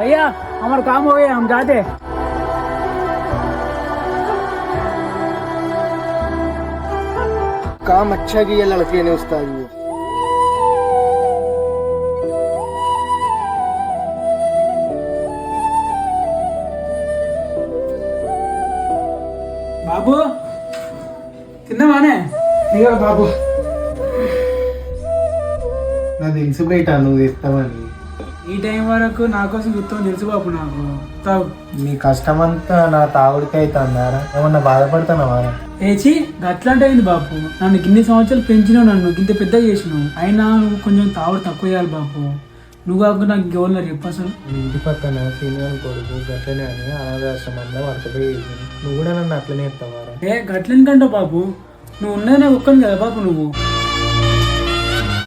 भैया हमारा काम हो गया, हम जाते हैं। काम अच्छा किया लड़के ने उस्ताद ने। బాబు తిన్నావానే? ఇక బాబు నాకు తెలుసు బయట నువ్వు తెస్తావని. ఈ టైం వరకు నా కోసం గుర్తం తెలుసు బాబు. నాకు తాగు. నీ కష్టమంతా నా తాగుడికి అవుతుందారా? ఏమన్నా బాధపడుతున్నావా? ఏచి గట్లాంటి అయింది బాబు. నన్ను ఇన్ని సంవత్సరాలు పెంచినావు, నన్ను ఇంత పెద్ద చేసినావు. అయినా నువ్వు కొంచెం తాగుడు తక్కువ చేయాలి బాబు. నువ్వు కాకుండా నాకు ఇంకెవరు చెప్పు అసలు. ఇంటి పక్కన సీనియర్ కొడుకు గట్లనే అని అనాథాశ్రమంలో వర్తపోయి నువ్వు కూడా నన్ను అట్లనే ఎత్తావారా? ఏ గట్లని కంటావు బాబు? నువ్వు ఉన్నది నాకు ఒక్కని కదా బాబు. నువ్వు